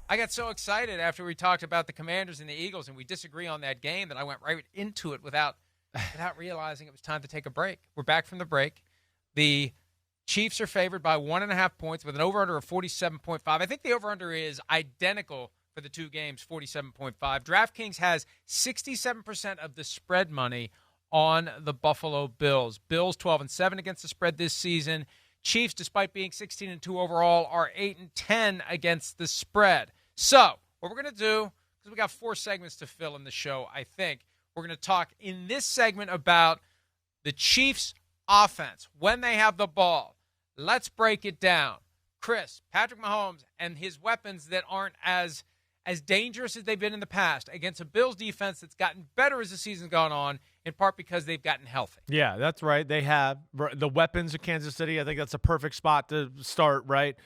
I got so excited after we talked about the Commanders and the Eagles, and we disagree on that game that I went right into it without realizing it was time to take a break. We're back from the break. The Chiefs are favored by 1.5 points with an over-under of 47.5. I think the over-under is identical for the two games, 47.5. DraftKings has 67% of the spread money on the Buffalo Bills. Bills 12-7 against the spread this season. Chiefs, despite being 16-2 overall, are 8-10 against the spread. So, what we're going to do, because we got 4 segments to fill in the show, I think, we're going to talk in this segment about the Chiefs' offense when they have the ball. Let's break it down. Chris, Patrick Mahomes, and his weapons that aren't as dangerous as they've been in the past against a Bills defense that's gotten better as the season's gone on, in part because they've gotten healthy. Yeah, that's right. They have the weapons of Kansas City. I think that's a perfect spot to start, right?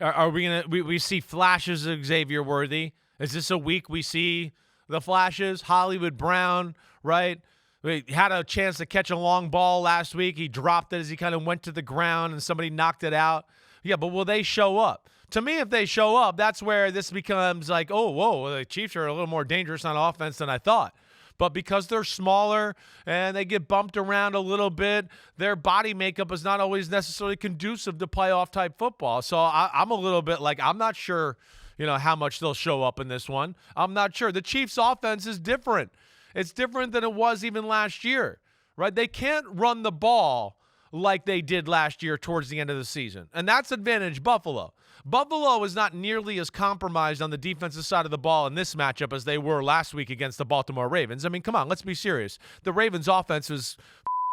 Are we going to we see flashes of Xavier Worthy? Is this a week we see the flashes? Hollywood Brown, right? We had a chance to catch a long ball last week. He dropped it as he kind of went to the ground and somebody knocked it out. Yeah, but will they show up? To me, if they show up, that's where this becomes like, oh, whoa, the Chiefs are a little more dangerous on offense than I thought. But because they're smaller and they get bumped around a little bit, their body makeup is not always necessarily conducive to playoff-type football. So I'm a little bit like, I'm not sure, how much they'll show up in this one. I'm not sure. The Chiefs' offense is different. It's different than it was even last year, right? They can't run the ball like they did last year towards the end of the season. And that's advantage Buffalo. Buffalo is not nearly as compromised on the defensive side of the ball in this matchup as they were last week against the Baltimore Ravens. I mean, come on, let's be serious. The Ravens' offense was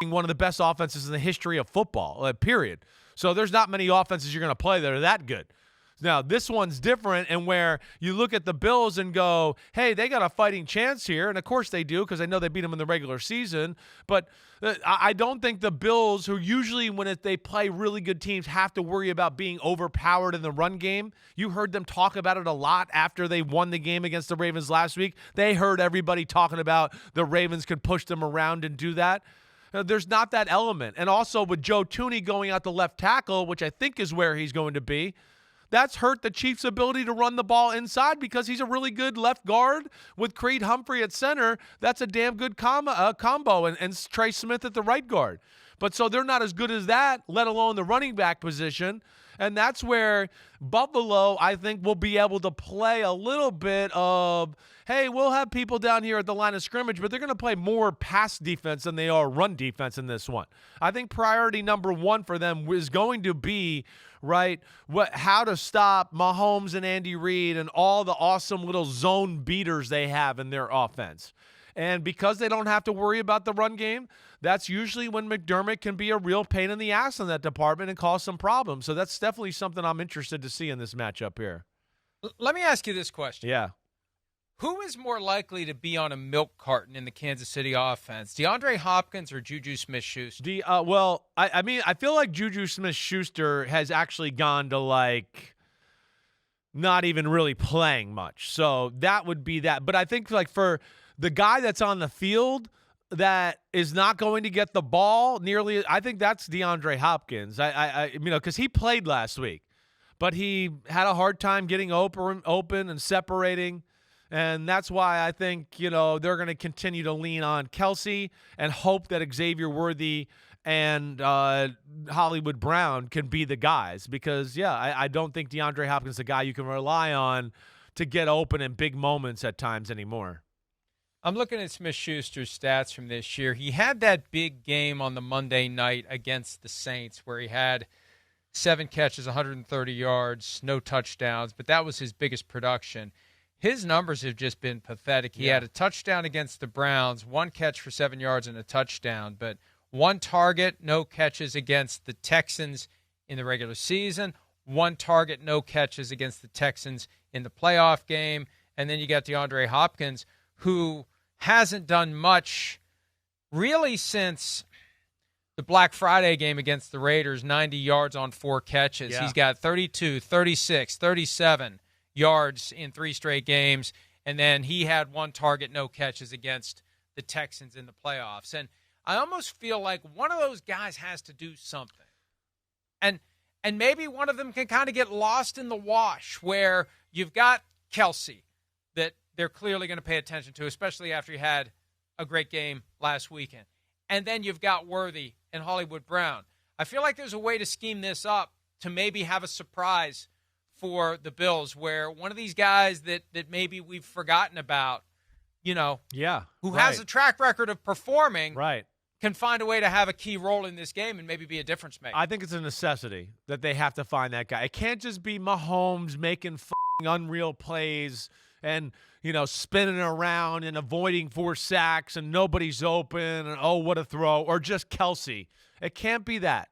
one of the best offenses in the history of football, period. So there's not many offenses you're going to play that are that good. Now, this one's different, and where you look at the Bills and go, hey, they got a fighting chance here, and of course they do because I know they beat them in the regular season, but I don't think the Bills, who usually when they play really good teams have to worry about being overpowered in the run game. You heard them talk about it a lot after they won the game against the Ravens last week. They heard everybody talking about the Ravens could push them around and do that. There's not that element. And also with Joe Thuney going out the left tackle, which I think is where he's going to be, that's hurt the Chiefs' ability to run the ball inside because he's a really good left guard with Creed Humphrey at center. That's a damn good combo, and Trey Smith at the right guard. But so they're not as good as that, let alone the running back position. And that's where Buffalo, I think, will be able to play a little bit of, hey, we'll have people down here at the line of scrimmage, but they're going to play more pass defense than they are run defense in this one. I think priority number one for them is going to be, right, how to stop Mahomes and Andy Reid and all the awesome little zone beaters they have in their offense. And because they don't have to worry about the run game, that's usually when McDermott can be a real pain in the ass in that department and cause some problems. So that's definitely something I'm interested to see in this matchup here. Let me ask you this question. Yeah. Who is more likely to be on a milk carton in the Kansas City offense, DeAndre Hopkins or Juju Smith-Schuster? Well, I mean, I feel like Juju Smith-Schuster has actually gone to, like, not even really playing much. So that would be that. But I think, like, for the guy that's on the field that is not going to get the ball nearly, I think that's DeAndre Hopkins. Because he played last week, but he had a hard time getting open and separating. And that's why I think, they're going to continue to lean on Kelsey and hope that Xavier Worthy and Hollywood Brown can be the guys. Because, I don't think DeAndre Hopkins is a guy you can rely on to get open in big moments at times anymore. I'm looking at Smith-Schuster's stats from this year. He had that big game on the Monday night against the Saints where he had 7 catches, 130 yards, no touchdowns, but that was his biggest production. His numbers have just been pathetic. He had a touchdown against the Browns, 1 catch for 7 yards and a touchdown, but 1 target, no catches against the Texans in the regular season, 1 target, no catches against the Texans in the playoff game, and then you got DeAndre Hopkins, who hasn't done much really since the Black Friday game against the Raiders, 90 yards on 4 catches. Yeah. He's got 32, 36, 37 yards in 3 straight games, and then he had 1 target, no catches against the Texans in the playoffs. And I almost feel like one of those guys has to do something. And maybe one of them can kind of get lost in the wash where you've got Kelsey that they're clearly going to pay attention to, especially after you had a great game last weekend. And then you've got Worthy and Hollywood Brown. I feel like there's a way to scheme this up to maybe have a surprise for the Bills where one of these guys that maybe we've forgotten about, who has a track record of performing, can find a way to have a key role in this game and maybe be a difference maker. I think it's a necessity that they have to find that guy. It can't just be Mahomes making unreal plays and, spinning around and avoiding 4 sacks and nobody's open and, oh, what a throw, or just Kelsey. It can't be that.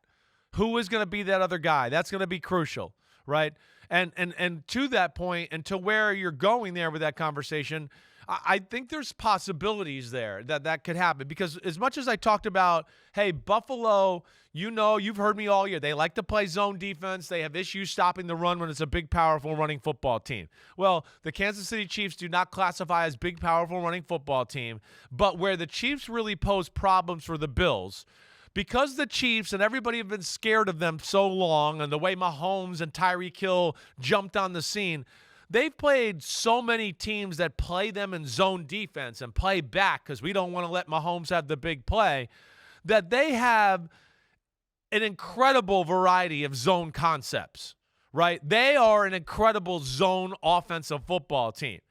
Who is going to be that other guy? That's going to be crucial, right? And to that point and to where you're going there with that conversation, I think there's possibilities there that could happen because as much as I talked about, hey, Buffalo, you've heard me all year. They like to play zone defense. They have issues stopping the run when it's a big, powerful running football team. Well, the Kansas City Chiefs do not classify as big, powerful running football team, but where the Chiefs really pose problems for the Bills, because the Chiefs and everybody have been scared of them so long and the way Mahomes and Tyreek Hill jumped on the scene, they've played so many teams that play them in zone defense and play back because we don't want to let Mahomes have the big play, that they have an incredible variety of zone concepts, right? They are an incredible zone offensive football team.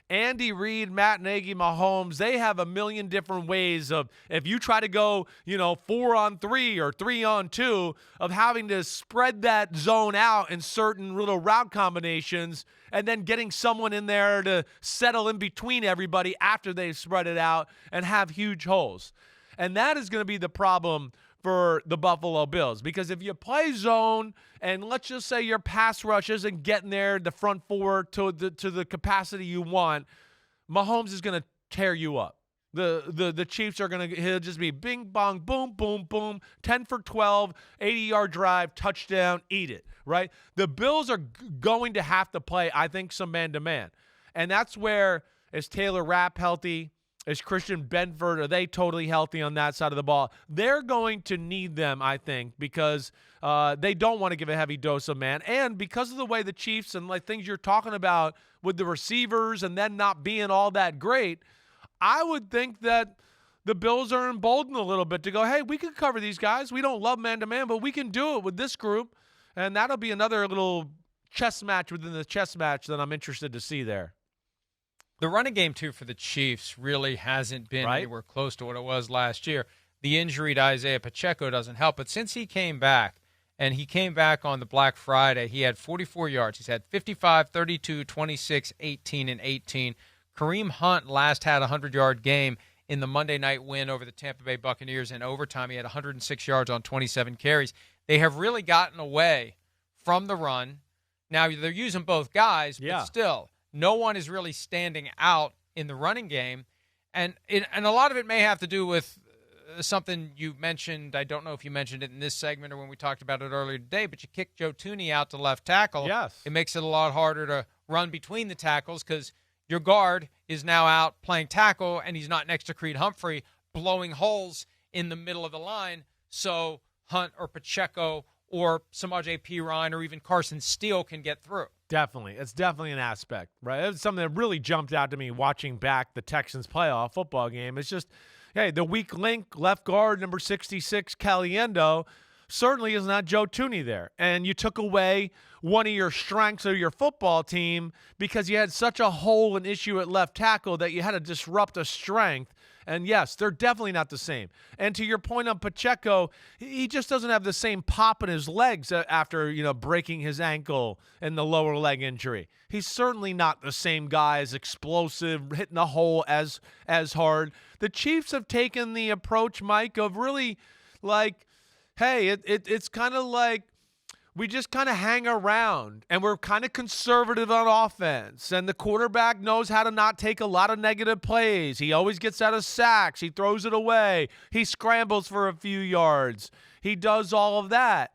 Andy Reid, Matt Nagy, Mahomes, they have a million different ways of, if you try to go, 4-on-3 or 3-on-2, of having to spread that zone out in certain little route combinations and then getting someone in there to settle in between everybody after they've spread it out and have huge holes. And that is going to be the problem for the Buffalo Bills, because if you play zone and let's just say your pass rush isn't getting there, the front four to the capacity you want, Mahomes is going to tear you up. The Chiefs are going to, he'll just be bing, bong, boom, boom, boom, 10 for 12, 80-yard drive, touchdown, eat it, right? The Bills are going to have to play, I think, some man-to-man. And that's where, is Taylor Rapp healthy? Is Christian Benford, are they totally healthy on that side of the ball? They're going to need them, I think, because they don't want to give a heavy dose of man. And because of the way the Chiefs and like things you're talking about with the receivers and then not being all that great, I would think that the Bills are emboldened a little bit to go, hey, we can cover these guys. We don't love man-to-man, but we can do it with this group. And that'll be another little chess match within the chess match that I'm interested to see there. The running game, too, for the Chiefs really hasn't been anywhere close to what it was last year. The injury to Isaiah Pacheco doesn't help. But since he came back, and he came back on the Black Friday, he had 44 yards. He's had 55, 32, 26, 18, and 18. Kareem Hunt last had a 100-yard game in the Monday night win over the Tampa Bay Buccaneers in overtime. He had 106 yards on 27 carries. They have really gotten away from the run. Now, they're using both guys, but still, no one is really standing out in the running game. And a lot of it may have to do with something you mentioned. I don't know if you mentioned it in this segment or when we talked about it earlier today, but you kicked Joe Thuney out to left tackle. Yes. It makes it a lot harder to run between the tackles because your guard is now out playing tackle, and he's not next to Creed Humphrey blowing holes in the middle of the line. So Hunt or Pacheco or Samaje Perine or even Carson Steele can get through. Definitely. It's definitely an aspect, right? It's something that really jumped out to me watching back the Texans playoff football game. It's just, hey, the weak link, left guard, number 66, Caliendo, certainly is not Joe Thuney there. And you took away one of your strengths of your football team because you had such a hole and issue at left tackle that you had to disrupt a strength. And yes, they're definitely not the same. And to your point on Pacheco, he just doesn't have the same pop in his legs after, breaking his ankle and the lower leg injury. He's certainly not the same guy, as explosive, hitting the hole as hard. The Chiefs have taken the approach, Mike, of really like, hey, it's kind of like we just kind of hang around and we're kind of conservative on offense. And the quarterback knows how to not take a lot of negative plays. He always gets out of sacks. He throws it away. He scrambles for a few yards. He does all of that.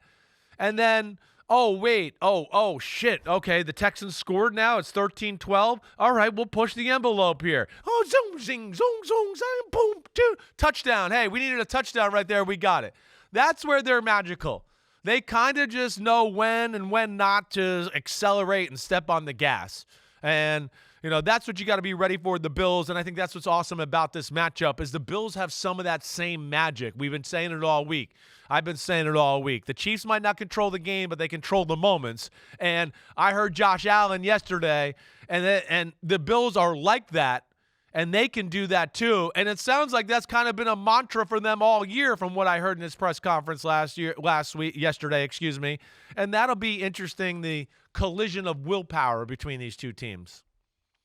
And then, oh, shit. Okay, the Texans scored now. It's 13-12. All right, we'll push the envelope here. Oh, zoom, zing, zoom, zoom, zing, boom, touchdown. Hey, we needed a touchdown right there. We got it. That's where they're magical. They kind of just know when and when not to accelerate and step on the gas. And, that's what you got to be ready for, the Bills. And I think that's what's awesome about this matchup is the Bills have some of that same magic. We've been saying it all week. I've been saying it all week. The Chiefs might not control the game, but they control the moments. And I heard Josh Allen yesterday, and the Bills are like that, and they can do that too. And it sounds like that's kind of been a mantra for them all year from what I heard in his press conference yesterday. And that'll be interesting, the collision of willpower between these two teams.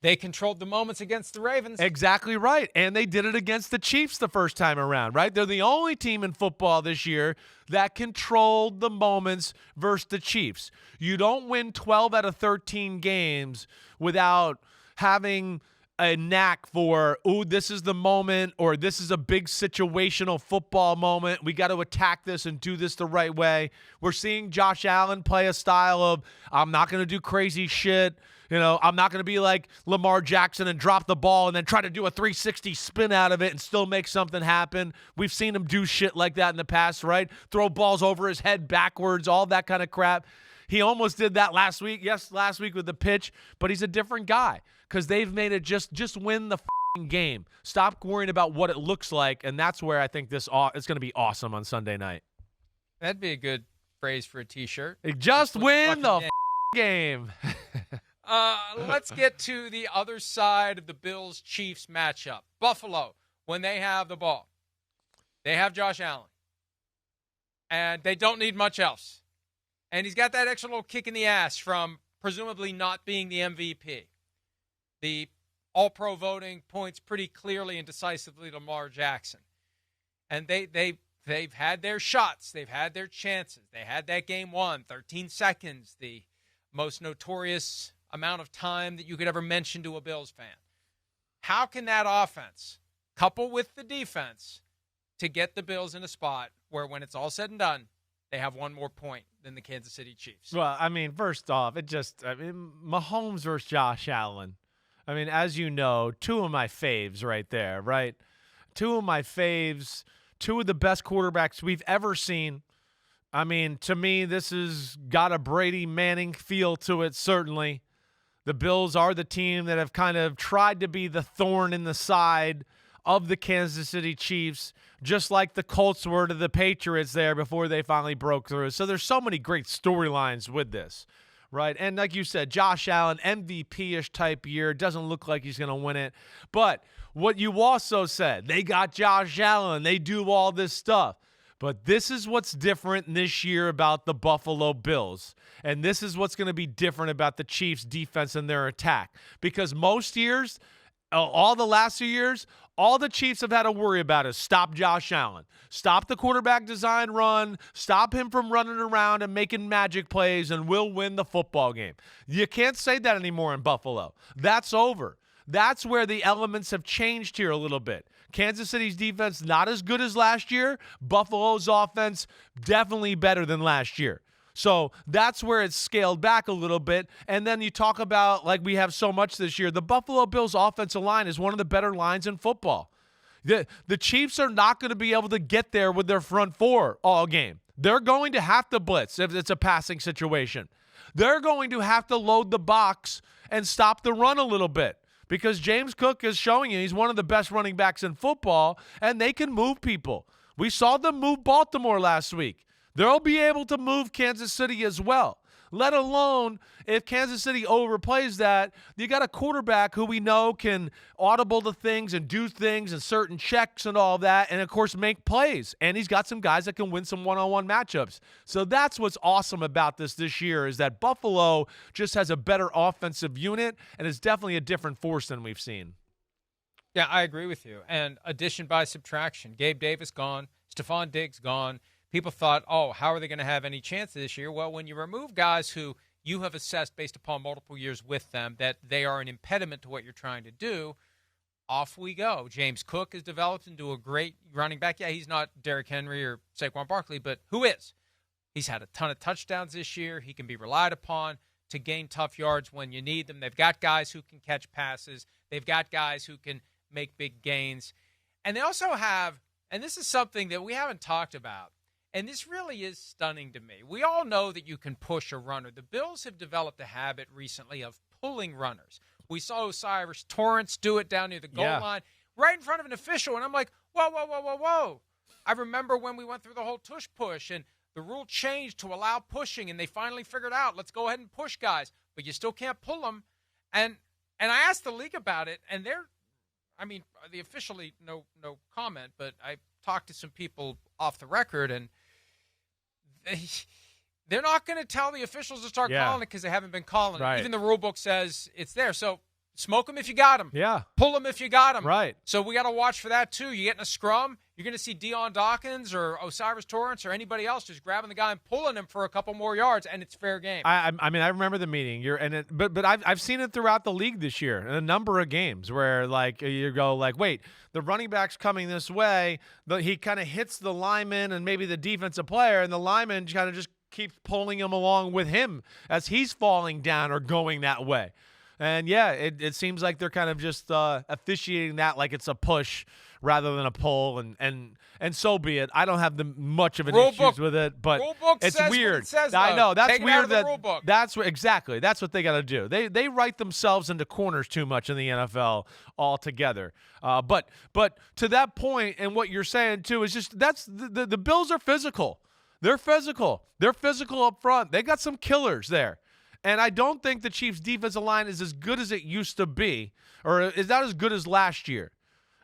They controlled the moments against the Ravens. Exactly right. And they did it against the Chiefs the first time around, right? They're the only team in football this year that controlled the moments versus the Chiefs. You don't win 12 out of 13 games without having a knack for, this is the moment, or this is a big situational football moment. We got to attack this and do this the right way. We're seeing Josh Allen play a style of, I'm not going to do crazy shit. I'm not going to be like Lamar Jackson and drop the ball and then try to do a 360 spin out of it and still make something happen. We've seen him do shit like that in the past, right? Throw balls over his head backwards, all that kind of crap. He almost did that last week. Yes, last week with the pitch, but he's a different guy because they've made it just win the game. Stop worrying about what it looks like, and that's where I think it's going to be awesome on Sunday night. That'd be a good phrase for a T-shirt. Just win the game. Let's get to the other side of the Bills-Chiefs matchup. Buffalo, when they have the ball, they have Josh Allen, and they don't need much else. And he's got that extra little kick in the ass from presumably not being the MVP. The All-Pro voting points pretty clearly and decisively to Lamar Jackson. And they've had their shots. They've had their chances. They had that game won, 13 seconds, the most notorious amount of time that you could ever mention to a Bills fan. How can that offense couple with the defense to get the Bills in a spot where when it's all said and done, they have one more point than the Kansas City Chiefs? Well, first off, Mahomes versus Josh Allen. As you know, two of my faves right there, right? Two of my faves, two of the best quarterbacks we've ever seen. To me, this has got a Brady Manning feel to it, certainly. The Bills are the team that have kind of tried to be the thorn in the side of the Kansas City Chiefs, just like the Colts were to the Patriots there before they finally broke through. So there's so many great storylines with this, right? And like you said, Josh Allen, MVP-ish type year. Doesn't look like he's going to win it. But what you also said, they got Josh Allen. They do all this stuff. But this is what's different this year about the Buffalo Bills. And this is what's going to be different about the Chiefs' defense and their attack. Because most years, all the last few years, all the Chiefs have had to worry about is stop Josh Allen. Stop the quarterback design run. Stop him from running around and making magic plays, and we'll win the football game. You can't say that anymore in Buffalo. That's over. That's where the elements have changed here a little bit. Kansas City's defense not as good as last year. Buffalo's offense definitely better than last year. So that's where it's scaled back a little bit. And then you talk about, like we have so much this year, the Buffalo Bills offensive line is one of the better lines in football. The Chiefs are not going to be able to get there with their front four all game. They're going to have to blitz if it's a passing situation. They're going to have to load the box and stop the run a little bit. Because James Cook is showing you he's one of the best running backs in football, and they can move people. We saw them move Baltimore last week. They'll be able to move Kansas City as well. Let alone if Kansas City overplays that, you got a quarterback who we know can audible the things and do things and certain checks and all that, and of course make plays. And he's got some guys that can win some one-on-one matchups. So that's what's awesome about this year is that Buffalo just has a better offensive unit and is definitely a different force than we've seen. Yeah, I agree with you. And addition by subtraction. Gabe Davis gone, Stephon Diggs gone. People thought, how are they going to have any chance this year? Well, when you remove guys who you have assessed based upon multiple years with them that they are an impediment to what you're trying to do, off we go. James Cook has developed into a great running back. Yeah, he's not Derrick Henry or Saquon Barkley, but who is? He's had a ton of touchdowns this year. He can be relied upon to gain tough yards when you need them. They've got guys who can catch passes. They've got guys who can make big gains. And they also have, and this is something that we haven't talked about, and this really is stunning to me. We all know that you can push a runner. The Bills have developed a habit recently of pulling runners. We saw Osiris Torrance do it down near the goal Yeah. line, right in front of an official, and I'm like, whoa, whoa, whoa, whoa, whoa. I remember when we went through the whole tush push, and the rule changed to allow pushing, and they finally figured out, let's go ahead and push guys, but you still can't pull them. And I asked the league about it, and the officially no comment, but I talked to some people off the record, and they're not going to tell the officials to start calling it because they haven't been calling it. Even the rule book says it's there. So smoke them if you got them. Yeah. Pull them if you got them. Right. So we got to watch for that, too. You get in a scrum, you're going to see Dion Dawkins or Osiris Torrance or anybody else just grabbing the guy and pulling him for a couple more yards, and it's fair game. I remember the meeting. But I've seen it throughout the league this year in a number of games where you go wait, the running back's coming this way, but he kind of hits the lineman and maybe the defensive player, and the lineman kind of just keeps pulling him along with him as he's falling down or going that way. And it seems like they're kind of just officiating that like it's a push rather than a pull, and so be it. I don't have much of an issues with it, but it's weird. I know that's weird. That's exactly what they got to do. They write themselves into corners too much in the NFL altogether. But to that point, and what you're saying too is just that's the Bills are physical. They're physical. They're physical up front. They got some killers there. And I don't think the Chiefs' defensive line is as good as it used to be, or is not as good as last year.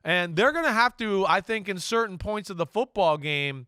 And they're going to have to, I think, in certain points of the football game,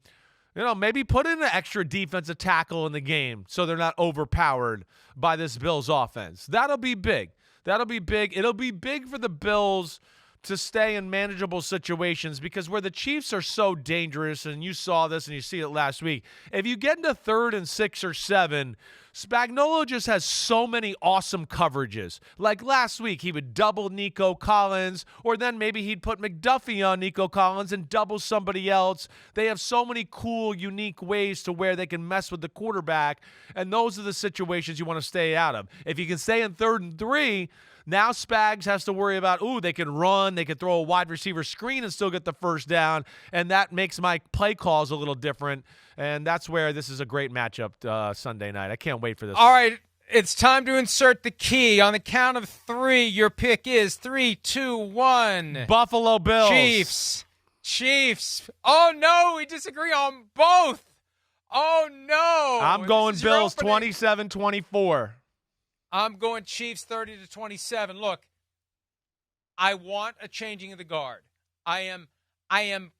maybe put in an extra defensive tackle in the game so they're not overpowered by this Bills offense. That'll be big. It'll be big for the Bills to stay in manageable situations, because where the Chiefs are so dangerous, and you saw this and you see it last week, if you get into 3rd and 6 or 7, Spagnuolo just has so many awesome coverages. Like last week, he would double Nico Collins, or then maybe he'd put McDuffie on Nico Collins and double somebody else. They have so many cool, unique ways to where they can mess with the quarterback, and those are the situations you want to stay out of. If you can stay in 3rd and 3, now Spags has to worry about, they can run, they can throw a wide receiver screen and still get the first down, and that makes my play calls a little different, and that's where this is a great matchup Sunday night. I can't wait for this. All right, it's time to insert the key. On the count of 3, your pick is 3, 2, 1. Buffalo Bills. Chiefs. Oh, no, we disagree on both. Oh, no. I'm going Bills 27-24. I'm going Chiefs 30-27. Look, I want a changing of the guard. I am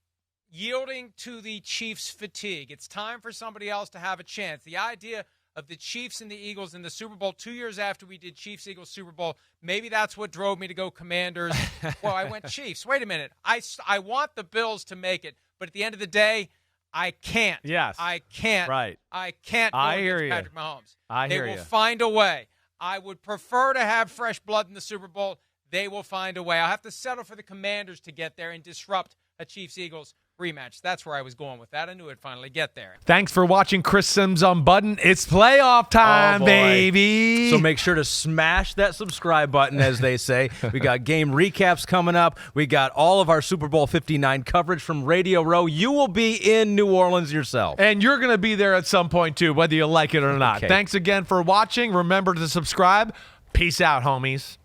yielding to the Chiefs' fatigue. It's time for somebody else to have a chance. The idea of the Chiefs and the Eagles in the Super Bowl 2 years after we did Chiefs-Eagles Super Bowl, maybe that's what drove me to go Commanders. Well, I went Chiefs. Wait a minute. I want the Bills to make it, but at the end of the day, I can't. Yes. I can't. Right. I can't go against Patrick Mahomes. They will find a way. I would prefer to have fresh blood in the Super Bowl. They will find a way. I'll have to settle for the Commanders to get there and disrupt a Chiefs-Eagles rematch. That's where I was going with that. I knew it'd finally get there. Thanks for watching Chris Simms Unbuttoned. It's playoff time, baby. So make sure to smash that subscribe button, as they say. We got game recaps coming up. We got all of our Super Bowl 59 coverage from Radio Row. You will be in New Orleans yourself. And you're going to be there at some point, too, whether you like it or not. Okay. Thanks again for watching. Remember to subscribe. Peace out, homies.